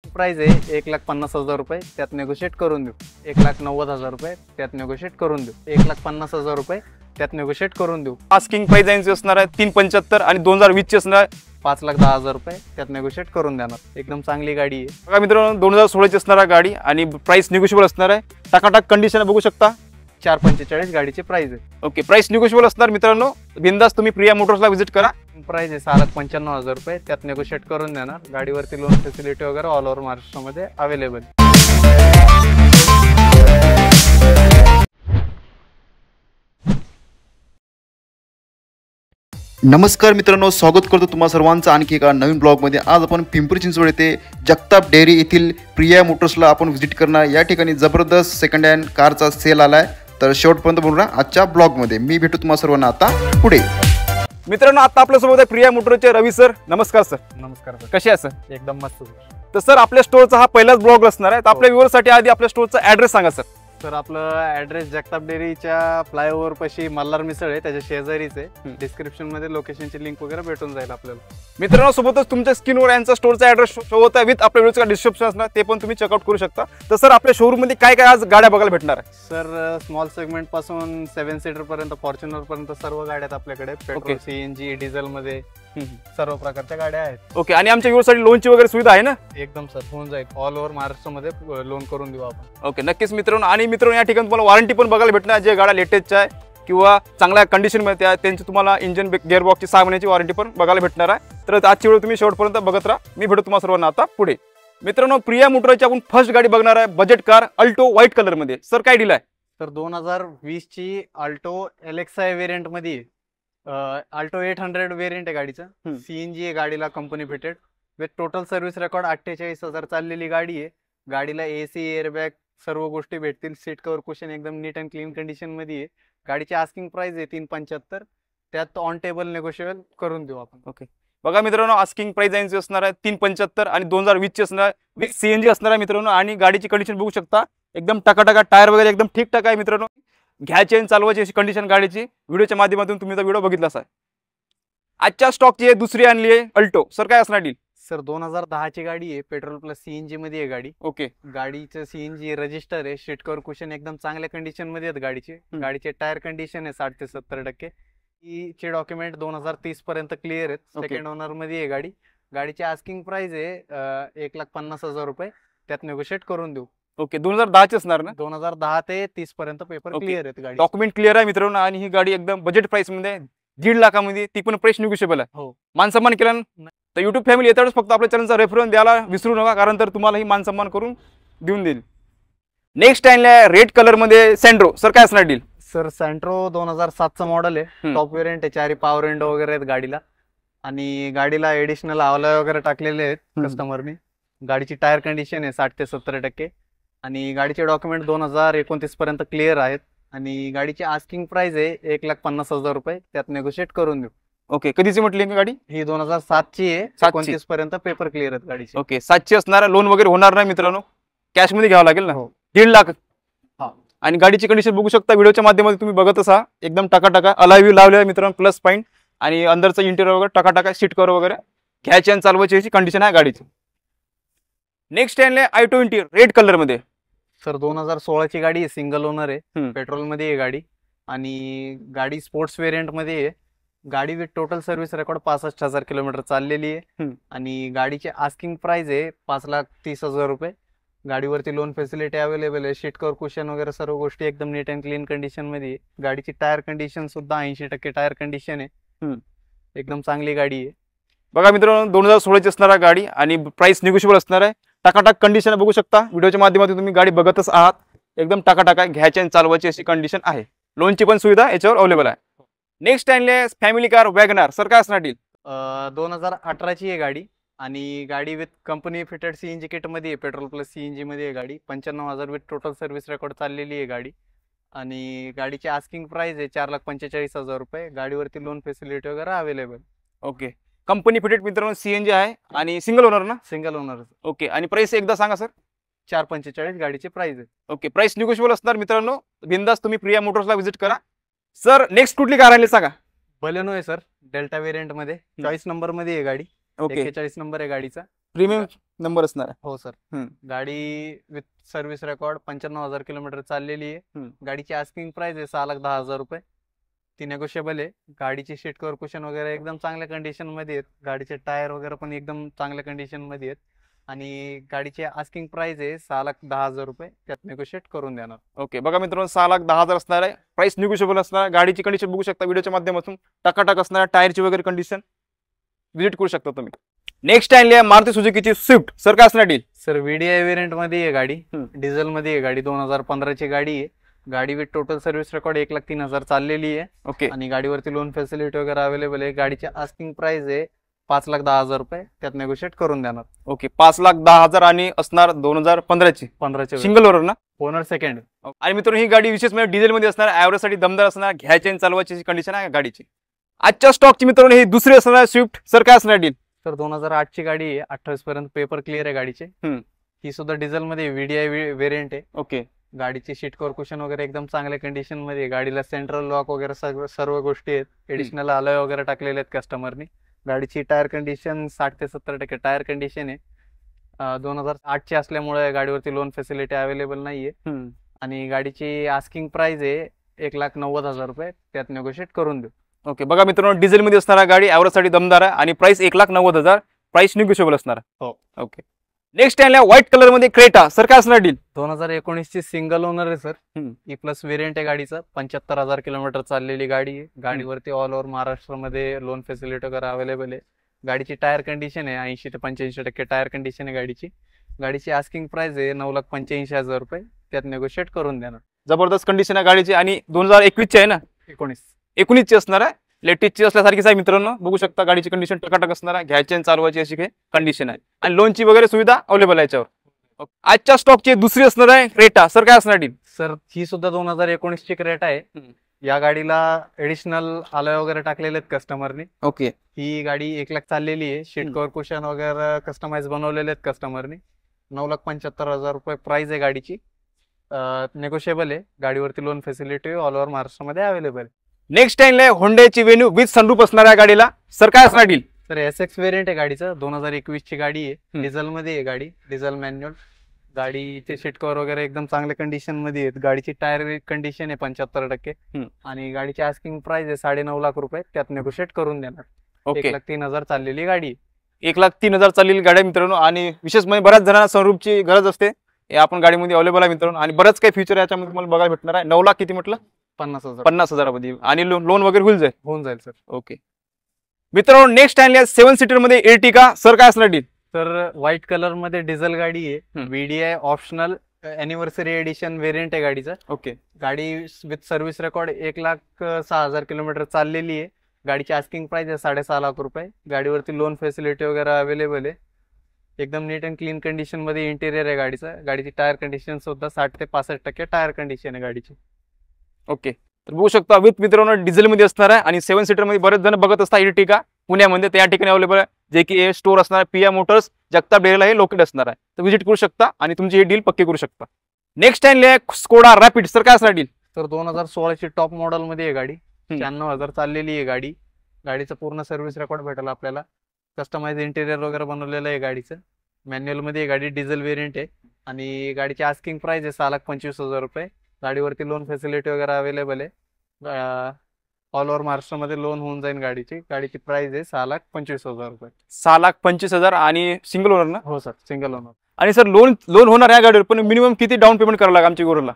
Price आहे 1,50,000 रुपये, त्यात नेगोशिएट करून देऊ. 1,90,000 रुपये, त्यात नेगोशिएट करून देऊ. 1,50,000 रुपये, त्यात नेगोशिएट करून देऊ. आस्किंग प्राइस यांची असणार आहे 375 आणि 2020 ची असणार आहे 5,10,000 रुपये, त्यात नेगोशिएट करून देणार. एकदम चांगली गाडी आहे. बघा मित्रांनो 2016 ची असणार आहे गाडी आणि प्राइस निगोशिएबल असणार आहे. टाकाटाक कंडिशन बघू शकता. 445 गाडीची प्राइस आहे. ओके, प्राइस निगोशिएबल असणार मित्रांनो. बिंदास तुम्ही प्रिया मोटर्सला व्हिजिट करा. प्राइस आहे 6,95,000 रुपये, त्यात नेगोशिएट करून देणार. गाडीवरती लोन फॅसिलिटी वगैरे ऑल ओव्हर महाराष्ट्रामध्ये अवेलेबल. नमस्कार मित्रांनो, स्वागत करतो तुम्हा सर्वांचं आणखी एका नवीन ब्लॉगमध्ये. आज आपण पिंपरी चिंचवड येथे जगताप डेअरी येथील प्रिया मोटर्सला आपण व्हिजिट करणार. या ठिकाणी जबरदस्त सेकंड हँड कारचा सेल आलाय, तर शेवटपर्यंत बोलूया आजच्या ब्लॉगमध्ये. मी भेटू तुम्हा सर्वांना आता पुढे. मित्रांनो आता आपल्यासोबत आहे प्रिया मोटर्सचे रवी सर. नमस्कार सर. नमस्कार सर. कसे आहे सर? एकदम मस्त. तर सर आपल्या स्टोअरचा हा पहिलाच ब्लॉग असणार आहे. तर आपल्या व्ह्यूअरसाठी आधी आपल्या स्टोअरचा ॲड्रेस सांगा सर. सर आपलं ॲड्रेस जगताप डेअरीच्या फ्लायओव्हर पाशी मल्हार मिसळ आहे, त्याच्या शेजारीच आहे. डिस्क्रिप्शन मध्ये लोकेशनची लिंक वगैरे भेटून जाईल आपल्याला. मित्रांनो सोबतच तुमच्या स्क्रीनवर यांचा स्टोअरचा ॲड्रेस शो होता विथ आपल्या व्हिडिओचा डिस्क्रिप्शन असणार, ते पण तुम्ही चेकआउट करू शकता. तर सर आपल्या शोरूम मध्ये काय काय आज गाड्या बघायला भेटणार आहे? सर स्मॉल सेगमेंट पासून 7 सीटर पर्यंत, फॉर्च्युनर पर्यंत सर्व गाड्या आहेत आपल्याकडे. पेट्रोल, सीएनजी, डिझेल मध्ये सर्व प्रकारच्या गाड्या आहेत. ओके, आणि आमच्या व्ह्यूअरसाठी लोनची वगैरे सुविधा आहे ना? एकदम सर, होऊन जाईल. ऑल ओव्हर महाराष्ट्रामध्ये लोन करून देऊ आपण. ओके, नक्कीच मित्रांनो. आणि मित्रांनो या ठिकाणी तुम्हाला वॉरंटी पण बघायला भेटणार. जे गाड्या लेटेस्टच्या आहे किंवा चांगल्या कंडिशनमध्ये आहे त्यांची तुम्हाला इंजन गिअरबॉक्सची 6 महिन्याची वॉरंटी पण बघायला भेटणार आहे. तर आजची व्हिडिओ तुम्ही शेवटपर्यंत बघत राहा. मी भेटू तुम्हाला सर्वांना आता पुढे. मित्रांनो प्रिया मोटरची आपण फर्स्ट गाडी बघणार आहे, budget car Alto white colour मध्ये. सर काय डील आहे? तर 2020 ची अल्टो एलेक्सा व्हेरियंट मध्ये अल्टो 800 व्हेरियंट आहे गाडीचं. सीएनजी आहे गाडीला, company fitted with total service record. 48,000 चाललेली गाडी आहे. गाडीला एसी, एअरबॅग सर्व गोष्टी भेटतील. सीट कव्हर कुशन एकदम नीट अँड क्लीन कंडिशन मध्ये आहे. गाडीची आस्किंग प्राइस आहे 375, त्यात ऑन टेबल नेगोशिएबल करून देऊ आपण. ओके, बघा मित्रांनो आस्किंग प्राइस यांची असणार आहे 375 आणि 2020 ची असणार विथ सीएनजी असणार आहे मित्रांनो. आणि गाडीची कंडिशन बघू शकता, एकदम टकाटका, टायर वगैरे एकदम ठीकठाक आहे मित्रांनो. घ्यायची आणि चालवायची अशी कंडिशन गाडीची. व्हिडिओच्या माध्यमातून तुम्ही व्हिडिओ बघितलाच आहे. आजच्या स्टॉकची आहे दुसरी आणली आहे अल्टो. सर काय असणार डील? सर 2010 ची गाडी आहे, पेट्रोल प्लस सीएनजी मध्ये आहे गाडी. ओके, गाडीचं सीएनजी रजिस्टर आहे. सीट कव्हर कुशन एकदम चांगल्या कंडिशन मध्ये आहेत गाडीचे. गाडीचे टायर कंडिशन आहे 60 ते 70%. चे डॉक्युमेंट 2030 पर्यंत क्लिअर आहेत. सेकंड ओनर मध्ये आहे गाडी. गाडीची आस्किंग प्राइस आहे 1,50,000 रुपये, त्यात नेगोशिएट करून देऊ. ओके, 2010 ची असणार ना? 2010 ते 30 पर्यंत पेपर क्लिअर आहेत गाडी. डॉक्युमेंट क्लिअर आहे मित्रांनो. आणि ही गाडी एकदम बजेट प्राइस मध्ये 1.5 लाखामध्ये, ती पण प्राइस निगोशिएबल आहे. हो, मान सन्मान केला ना. तर युट्यूब फॅमिली येताच फक्त आपल्या चॅनलचा रेफरन्स द्यायला विसरू नका, कारण तर तुम्हाला ही मान सन्मान करून देऊन देईल. नेक्स्ट आहे रेड कलर मध्ये सँड्रो. सर काय असणार डील? सर सँट्रो 2007 चा मॉडेल आहे. टॉप वेरियंट आहे. 4 पॉवर विंडो वगैरे आहेत गाडीला. आणि गाडीला एडिशनल आवला वगैरे टाकलेले आहेत कस्टमरने. गाडीची टायर कंडिशन आहे 60 ते 70%. आणि गाडीचे डॉक्युमेंट 2029 पर्यंत क्लिअर आहेत. आणि गाडीची आस्किंग प्राइस आहे 1,50,000 रुपये, त्यात नेगोशिएट करून देऊ. ओके, कधीची म्हटली गाडी? ही 2007 ची आहे. 29 पर्यंत पेपर क्लिअर आहेत गाडीचे. ओके, 7ची असणार. लोन वगैरे होणार नाही मित्रांनो, कॅश मध्ये घ्यावं लागेल ना. 1.5 लाख. आणि गाडीची कंडिशन बघू शकता व्हिडिओच्या माध्यमातून तुम्ही बघतच आहात. एकदम टकाटका अलायव्ह लावले आहे मित्रांनो, प्लस पॉईंट. आणि अंदरचं इंटेरियर वगैरे टकाटका, सीट कव्हर वगैरे घ्यायची आणि चालवायची अशी कंडिशन आहे गाडीची. नेक्स्ट आहे i20 रेड कलर मध्ये. सर 2016 ची गाडी आहे, सिंगल ओनर आहे, पेट्रोल मध्ये आहे गाडी. आणि गाडी स्पोर्ट्स व्हेरियंट मध्ये आहे. गाडी with total service record 65,000 kilometre चाललेली आहे. आणि गाडीची आस्किंग प्राइस आहे 5,30,000 रुपये. गाडीवरती लोन फॅसिलिटी अवेलेबल आहे. सीट कव्हर कुशन वगैरे सर्व गोष्टी एकदम नीट अँड क्लीन कंडिशन मध्ये आहे. गाडीची टायर कंडिशन सुद्धा 80% टायर कंडिशन आहे. एकदम चांगली गाडी आहे. बघा मित्रांनो 2016 ची असणार आहे गाडी आणि प्राइस निगोशिएबल असणार आहे. टाकाटाक कंडिशन बघू शकता व्हिडिओच्या माध्यमातून तुम्ही गाडी बघतच आहात. एकदम टाकाटाक घ्यायची आणि चालवायची अशी कंडिशन आहे. लोनची पण सुविधा याच्यावर अवेलेबल आहे. नेक्स्ट आहे फॅमिली कार वॅगनार. सर काय असणार डील? 2018 ची आहे गाडी. आणि गाडी with company fitted CNG kit मध्ये आहे. पेट्रोल प्लस सीएनजी मध्ये आहे गाडी. 95,000 विथ टोटल सर्व्हिस रेकॉर्ड चाललेली आहे गाडी. आणि गाडीची आस्किंग प्राइस आहे 4,45,000 रुपये. गाडीवरती लोन फॅसिलिटी वगैरे अवेलेबल. ओके, कंपनी फिटेड मित्रांनो सीएनजी आहे आणि सिंगल ओनर ना? Single owner. ओके, आणि प्राइस एकदा सांगा सर. 4,45 गाडीची प्राइस आहे. ओके, प्राइस निगोशिएबल असणार मित्रांनो. बिंदास तुम्ही प्रिया मोटर्सला व्हिजिट करा. सर नेक्स्ट कुठली कार आहे सांगा? बलेनो आहे सर, डेल्टा व्हेरियंट मध्ये. 40 नंबर मध्ये आहे गाडी. 41 नंबर आहे गाडीचा. प्रीमियम नंबर असणार आहे. हो सर. हम्म. गाडी विथ सर्व्हिस रेकॉर्ड 95,000 किलोमीटर चाललेली आहे. हम्म. गाडीची आस्किंग प्राइस आहे 6,10,000 रुपये. ती नेगोशिएबल आहे. गाडीची सीट कव्हर कुशन वगैरे एकदम चांगल्या कंडिशन मध्ये आहेत. गाडीचे टायर वगैरे पण एकदम चांगल्या कंडिशन मध्ये आहेत. आणि गाडीची आस्किंग प्राइस आहे 6,10,000 रुपये. त्यात नेगोशिएट करून देणार. ओके, बघा मित्रांनो 6,10,000 असणार आहे. प्राइस निगोशिएबल असणार आहे. गाडीची कंडिशन बघू शकता व्हिडिओच्या माध्यमातून. टकाटक असणार आहे. टायरची वगैरे कंडिशन विजिट करू शकता तुम्ही. नेक्स्ट आणली आहे मारुती सुझुकीची स्विफ्ट. सर काय असणार डील? सर व्हीडीआय वेरियंट मध्ये आहे गाडी. डिझेल मध्ये आहे गाडी. 2015 ची गाडी आहे. गाडी विथ टोटल सर्व्हिस रेकॉर्ड 1,03,000 चाललेली आहे. ओके, आणि गाडीवरती लोन फॅसिलिटी वगैरे अवेलेबल आहे. गाडीची आस्किंग प्राइस आहे 5,10,000 रुपये. त्यात नेगोशिएट करून देणार. ओके, 5,10,000 आणि असणार 2015ची 15चे सिंगल ओनर ना. Owner second. आणि मित्रांनो ही गाडी विशेष म्हणजे डिझेल मध्ये असणार. ऍव्हरेज साठी दमदार असणार. घ्यायची आणि चालवायची कंडिशन आहे गाडीची. आजच्या स्टॉकची मित्रांनो ही दुसरी असणार स्विफ्ट. सर काय असणार डील? तर 2008 ची गाडी आहे. 28 पर्यंत पेपर क्लिअर आहे गाडीचे. ही सुद्धा डिझेल मध्ये व्हीडीआय वेरियंट आहे. ओके, गाडीची सीट कव्हर कुशन वगैरे एकदम चांगल्या कंडिशन मध्ये आहे. गाडीला सेंट्रल लॉक वगैरे सर्व गोष्टी आहेत. एडिशनल अलॉय वगैरे टाकलेले आहेत कस्टमरनी. गाडीची टायर कंडिशन 60 ते 70% टायर कंडिशन आहे. 2008 ची असल्यामुळे गाडीवरती लोन फॅसिलिटी अवेलेबल नाहीये. आणि गाडीची आस्किंग प्राइस आहे 1,90,000 रुपये. त्यात नेगोशिएट करून देऊ. ओके, बघा मित्रांनो डिझेल मध्ये असणार गाडी. ऍव्हरेज साठी दमदार आहे आणि प्राइस 1,90,000. प्राइस निगोशिएबल असणार. हो. ओके, नेक्स्ट आहे व्हाईट कलर मध्ये क्रेटा. सर काय असणार डील? 2019 ची सिंगल ओनर आहे सर. ई प्लस वेरियंट आहे गाडीचं. 75,000 किलोमीटर चाललेली गाडी आहे. गाडीवरती ऑल ओव्हर महाराष्ट्रामध्ये लोन फॅसिलिटी वगैरे अवेलेबल आहे. गाडीची टायर कंडिशन आहे 80 ते 85% टायर कंडिशन आहे गाडीची. गाडीची आस्किंग प्राइस आहे 9,85,000 रुपये. त्यात नेगोशिएट करून देणार. जबरदस्त कंडिशन आहे गाडीची आणि 2021 ची आहे ना. 19 ची असणार आहे. लेटेस्टची असल्यासारखीच आहे मित्रांनो. बघू शकता गाडीची कंडिशन टकाटक असणार आहे. घ्यायची आणि चालवायची अशी काही कंडिशन आहे. आणि लोनची वगैरे सुविधा अवेलेबल आहे याच्यावर. आजच्या स्टॉकची दुसरी असणार आहे क्रेटा. सर काय असणार डील? सर ही सुद्धा 2019 ची क्रेटा आहे. या गाडीला एडिशनल अलॉय वगैरे टाकलेले आहेत कस्टमरनी. ओके, ही गाडी 1,00,000 चाललेली आहे. सीट कव्हर कुशन वगैरे कस्टमाइज बनवलेले आहेत कस्टमरनी. 9,75,000 रुपये प्राइस आहे गाडीची. नेगोशिएबल आहे. गाडीवरती लोन फॅसिलिटी ऑल ओव्हर महाराष्ट्रामध्ये अवेलेबल आहे. Next time होंडाची venue with sunroof असणार आहे गाडीला. सर काय असणार डील? तर SX वेरियंट आहे गाडीचं. 2021 ची गाडी आहे. डिझेल मध्ये आहे गाडी. Diesel manual. गाडीचे सीट कव्हर वगैरे एकदम चांगल्या कंडिशन मध्ये आहेत. गाडीची टायर कंडिशन आहे 75%. आणि गाडीची आस्किंग प्राइस आहे 9.5 लाख रुपये. त्यात नेगोशिएट करून देणार. ओके, 1,03,000 चाललेली गाडी. 1,03,000 चाललेली गाडी मित्रांनो. आणि विशेष म्हणजे बऱ्याच जणांना सनरूफची गरज असते. हे आपण गाडीमध्ये अवेलेबल आहे मित्रांनो. आणि बरंच काही फीचर याच्यामध्ये तुम्हाला बघायला भेटणार आहे. 9 लाख किती म्हटलं? 50,000 मध्ये. आणि लोन वगैरे होऊन जाईल सर. ओके मित्रांनो, नेक्स्ट आणली 7 सीटर मध्ये एर्टिगा. सर काय असणार डील? तर व्हाईट कलर मध्ये डिझेल गाडी आहे. VDI optional anniversary addition variant आहे गाडीचं. ओके, गाडी विथ सर्व्हिस रेकॉर्ड 1,06,000 किलोमीटर चाललेली आहे. गाडीची आस्किंग प्राइस आहे 6.5 लाख रुपये. गाडीवरती लोन फॅसिलिटी वगैरे अवेलेबल आहे. एकदम नीट अँड क्लीन कंडिशन मध्ये इंटेरियर आहे गाडीचं. गाडीची टायर कंडिशन सुद्धा 60 ते 65% टायर कंडिशन आहे गाडीची. ओके, तर बघू शकता विथ मित्रांनो डिझेल मध्ये असणार आहे. आणि 7 सीटर मध्ये बरेच जण बघत असतात एर्टिगा पुण्यामध्ये. त्या ठिकाणी अवेलेबल आहे. जे की स्टोर असणार पिया मोटर्स जगताप डेअरीला हे लोकेट असणार आहे. तर व्हिजिट करू शकता आणि तुमची हे डील पक्की करू शकता. Next time Skoda rapid. Sir काय असणार डील? तर 2016 ची टॉप मॉडेल मध्ये आहे गाडी. 96,000 चाललेली आहे गाडी. गाडीचं पूर्ण सर्व्हिस रेकॉर्ड भेटेल आपल्याला. कस्टमाइज इंटेरियर वगैरे बनवलेलं आहे गाडीचं. मॅन्युअल मध्ये गाडी डिझेल वेरियंट आहे. आणि गाडीची आस्किंग प्राइस आहे 6,25,000 रुपये. गाडीवरती लोन फॅसिलिटी वगैरे अवेलेबल आहे. ऑल ओव्हर महाराष्ट्रामध्ये लोन होऊन जाईल गाडीची. गाडीची प्राइस आहे 6,25,000 रुपये. 6,25,000 आणि सिंगल ओनर ना? हो सर, सिंगल ओनर. आणि सर लोन होणार या गाडीवर, पण मिनिमम किती डाऊन पेमेंट करावं लागेल आमच्या गोरला?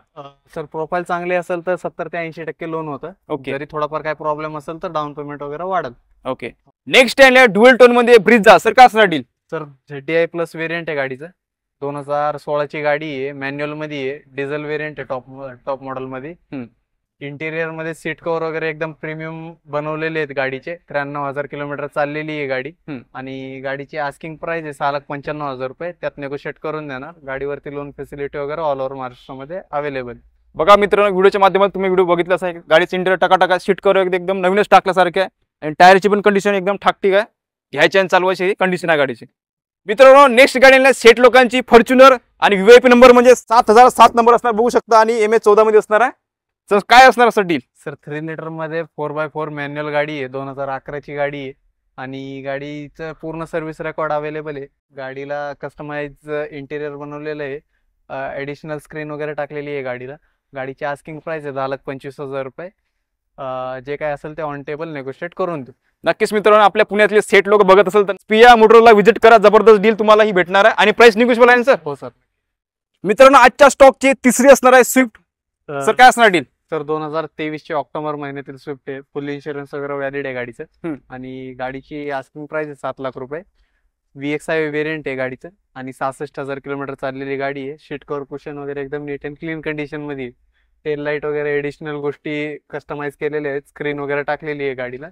सर प्रोफाईल चांगली असेल तर 70 ते 80% लोन होतं. ओके, जरी थोडाफार काय प्रॉब्लेम असेल तर डाऊन पेमेंट वगैरे वाढेल. ओके, नेक्स्ट आहे ड्युअल टोन मध्ये ब्रिझा. सर काय असणार deal? Sir ZDI plus variant आहे गाडीचं. 2016 ची गाडी आहे. मॅन्युअल मध्ये आहे. डिझेल वेरियंट आहे टॉप मॉडेल मध्ये. इंटेरियर मध्ये सीट कव्हर वगैरे एकदम प्रीमियम बनवलेले आहेत गाडीचे. 93,000 किलोमीटर चाललेली आहे गाडी. आणि गाडीची आस्किंग प्राइस आहे 6,95,000 रुपये. त्यात नेगोशिएट करून देणार. गाडीवरती लोन फॅसिलिटी वगैरे ऑल ओव्हर महाराष्ट्रामध्ये अवेलेबल. बघा मित्रांनो, व्हिडिओच्या माध्यमातून तुम्ही व्हिडिओ बघितलाच आहे. गाडीचं इंटेरियर टकाटका, सीट कव्हर एकदम नवीनच टाकल्यासारखे आहे. आणि टायरची पण कंडिशन एकदम ठाकठीक आहे. घ्यायची आणि चालवायची कंडिशन आहे गाडीची. मित्रांनो, नेक्स्ट गाडी आणली सेट लोकांची फॉर्च्युनर. आणि VIP नंबर म्हणजे 7,007 नंबर असणार बघू शकता. आणि MS14 मध्ये असणार आहे. काय असणार असं डील? सर 3 लिटर मध्ये 4x4 मॅन्युअल गाडी आहे. 2011 ची गाडी आहे. आणि गाडीचं पूर्ण सर्व्हिस रेकॉर्ड अवेलेबल आहे. गाडीला कस्टमाइज इंटेरियर बनवलेलं आहे. ॲडिशनल स्क्रीन वगैरे टाकलेली आहे गाडीला. गाडीची आस्किंग प्राइस आहे 10,25,000 रुपये. जे काय असेल ते ऑन टेबल नेगोशिएट करून देऊ. नक्कीच मित्रांनो, आपल्या पुण्यातले सेट लोक बघत असेल तर प्रिया मोटर्सला व्हिजिट करा. जबरदस्त डील तुम्हाला ही भेटणार आहे आणि प्राइस निगोशिएबल आहे सर. हो सर. मित्रांनो, आजच्या स्टॉकची तिसरी असणार आहे स्विफ्ट. सर काय असणार डील? सर 2023 ऑक्टोबर महिन्यातील स्विफ्ट आहे. फुल इन्शुरन्स वगैरे व्हॅलिड आहे गाडीचं. आणि गाडीची आस्किंग प्राइस आहे 7 लाख रुपये. VXI वेरियंट आहे गाडीचं आणि 66,000 किलोमीटर चाललेली गाडी आहे. शीट कव्हर कुशन वगैरे एकदम नीट अँड क्लीन कंडिशन मध्ये. टेल लाईट वगैरे एडिशनल गोष्टी कस्टमाइज केलेल्या आहेत. स्क्रीन वगैरे टाकलेली आहे गाडीला.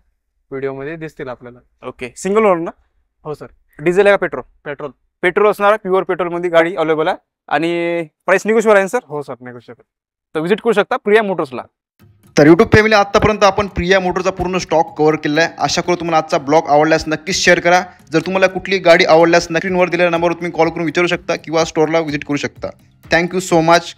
व्हिडिओ मध्ये दिसतील आपल्याला. ओके, सिंगल ओनर ना? हो सर. डिझेल आहे का पेट्रोल? पेट्रोल. पेट्रोल असणार, प्युअर पेट्रोल मध्ये गाडी अवेलेबल आहे आणि प्राइस निगोशिएबल आहे सर. हो सर, नेगोशिएबल. तर व्हिजिट करू शकता प्रिया मोटर्सला. तर यूट्यूब फॅमिली, आतापर्यंत आपण प्रिया मोटरचा पूर्ण स्टॉक कव्हर केला आहे. आशा करू तुम्हाला आजचा ब्लॉग आवडल्यास नक्कीच शेअर करा. जर तुम्हाला कुठली गाडी आवडल्यास स्क्रीनवर दिलेल्या नंबरवर तुम्ही कॉल करून विचारू शकता किंवा स्टोअरला व्हिजिट करू शकता. Thank you so much.